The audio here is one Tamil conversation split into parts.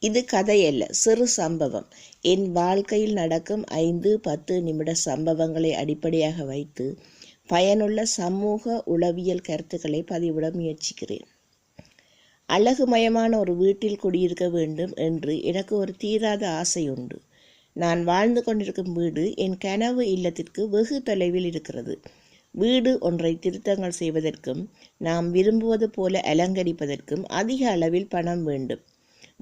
இது கதையல்ல, சிறு சம்பவம். என் வாழ்க்கையில் நடக்கும் 5-10 நிமிட சம்பவங்களை அடிப்படையாக வைத்து பயனுள்ள சமூக உளவியல் கருத்துக்களை பதிவிட முயற்சிக்கிறேன். அழகுமயமான ஒரு வீட்டில் குடியிருக்க வேண்டும் என்று எனக்கு ஒரு தீராத ஆசை உண்டு. நான் வாழ்ந்து கொண்டிருக்கும் வீடு என் கனவு இல்லத்திற்கு வெகு தொலைவில் இருக்கிறது. வீடு ஒன்றை திருத்தங்கள் செய்வதற்கும் நாம் விரும்புவது போல அலங்கரிப்பதற்கும் அதிக அளவில் பணம் வேண்டும்.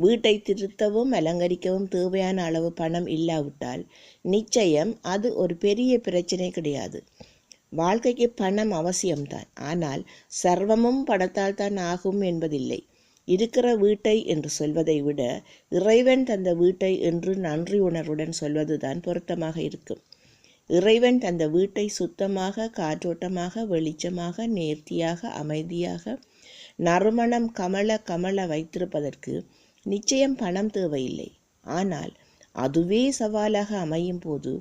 வீட்டை திருத்தவும் அலங்கரிக்கவும் தேவையான அளவு பணம் இல்லாவிட்டால் நிச்சயம் அது ஒரு பெரிய பிரச்சனை கிடையாது. வாழ்க்கைக்கு பணம் அவசியம்தான். ஆனால் சர்வமும் பணத்தால் தான் ஆகும் என்பதில்லை. இருக்கிற வீட்டை என்று சொல்வதை விட இறைவன் தந்த வீட்டை என்று நன்றி உணர்வுடன் சொல்வதுதான் பொருத்தமாக இருக்கும். இறைவன் தந்த வீட்டை சுத்தமாக, காற்றோட்டமாக, வெளிச்சமாக, நேர்த்தியாக, அமைதியாக, நறுமணம் கமல வைத்திருப்பதற்கு நிச்சயம் பணம் தேவையில்லை. ஆனால் அதுவே சவாலாக அமையும் போது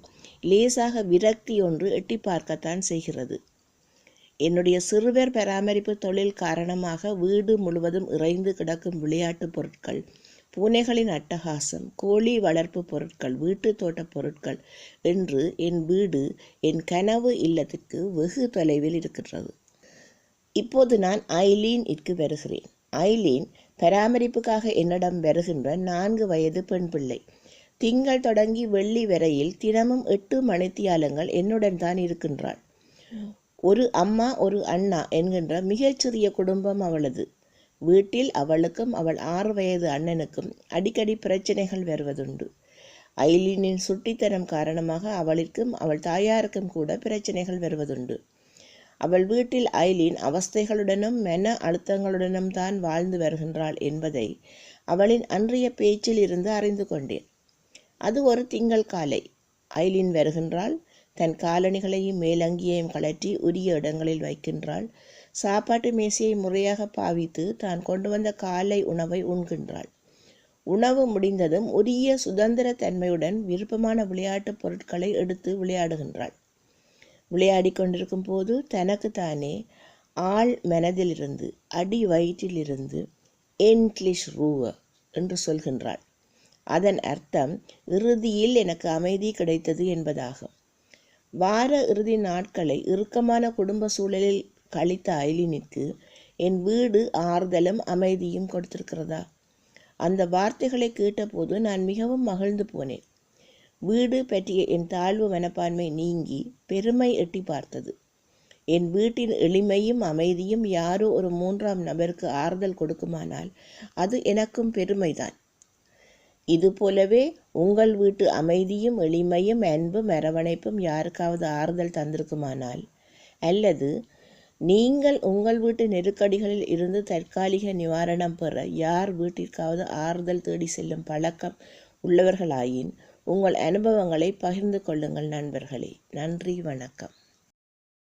லேசாக விரக்தி ஒன்று எட்டி பார்க்கத்தான் செய்கிறது. என்னுடைய சிறுவர் பராமரிப்பு தொழில் காரணமாக வீடு முழுவதும் இறைந்து கிடக்கும் விளையாட்டு பொருட்கள், பூனைகளின் அட்டகாசம், கோழி வளர்ப்பு பொருட்கள், வீட்டு தோட்ட பொருட்கள் என்று என் வீடு என் கனவு இல்லத்திற்கு வெகு தொலைவில் இருக்கிறது. இப்போது நான் ஐலீனிற்கு வருகிறேன். ஐலீன் பராமரிப்புக்காக என்னிடம் வருகின்ற 4 வயது பெண் பிள்ளை. திங்கள் தொடங்கி வெள்ளி வரையில் தினமும் 8 மணித்தியாலங்கள் என்னுடன் தான் இருக்கின்றாள். ஒரு அம்மா ஒரு அண்ணா என்கின்ற மிகச்சிறிய குடும்பம் அவளது. வீட்டில் அவளுக்கும் அவள் 6 வயது அண்ணனுக்கும் அடிக்கடி பிரச்சனைகள் வருவதுண்டு. ஐலீனின் சுட்டித்தனம் காரணமாக அவளிற்கும் அவள் தாயாருக்கும் கூட பிரச்சனைகள் வருவதுண்டு. அவள் வீட்டில் ஐலீன் அவஸ்தைகளுடனும் மன அழுத்தங்களுடனும் தான் வாழ்ந்து வருகின்றாள் என்பதை அவளின் அன்றைய பேச்சில் இருந்து அறிந்து கொண்டேன். அது ஒரு திங்கள் காலை. ஐலீன் வருகின்றாள். தன் காலணிகளையும் மேலங்கியையும் கழற்றி உரிய இடங்களில் வைக்கின்றாள். சாப்பாட்டு மேசையை முறையாக பாவித்து தான் கொண்டு வந்த காலை உணவை உண்கின்றாள். உணவு முடிந்ததும் உரிய சுதந்திர தன்மையுடன் விருப்பமான விளையாட்டு பொருட்களை எடுத்து விளையாடுகின்றாள். விளையாடி கொண்டிருக்கும் போது தனக்கு தானே ஆள் மனதிலிருந்து, அடி வயிற்றிலிருந்து என்ட்லிஷ் ரூவ என்று சொல்கின்றாள். அதன் அர்த்தம் இறுதியில் எனக்கு அமைதி கிடைத்தது என்பதாகும். வார இறுதி நாட்களை இறுக்கமான குடும்ப சூழலில் கழித்த ஐலீனிற்கு என் வீடு ஆறுதலும் அமைதியும் கொடுத்திருக்கிறதா? அந்த வார்த்தைகளை கேட்டபோது நான் மிகவும் மகிழ்ந்து போனேன். வீடு பற்றிய என் தாழ்வு மனப்பான்மை நீங்கி பெருமை எட்டி பார்த்தது. என் வீட்டின் எளிமையும் அமைதியும் யாரோ ஒரு 3ஆம் நபருக்கு ஆறுதல் கொடுக்குமானால் அது எனக்கும் பெருமைதான். இது போலவே உங்கள் வீட்டு அமைதியும் எளிமையும் அன்பும் அரவணைப்பும் யாருக்காவது ஆறுதல் தந்திருக்குமானால், அல்லது நீங்கள் உங்கள் வீட்டு நெருக்கடிகளில் இருந்து தற்காலிக நிவாரணம் பெற யார் வீட்டிற்காவது ஆறுதல் தேடி செல்லும் பழக்கம் உள்ளவர்களாயின் உங்கள் அனுபவங்களை பகிர்ந்து கொள்ளுங்கள் நண்பர்களே. நன்றி, வணக்கம்.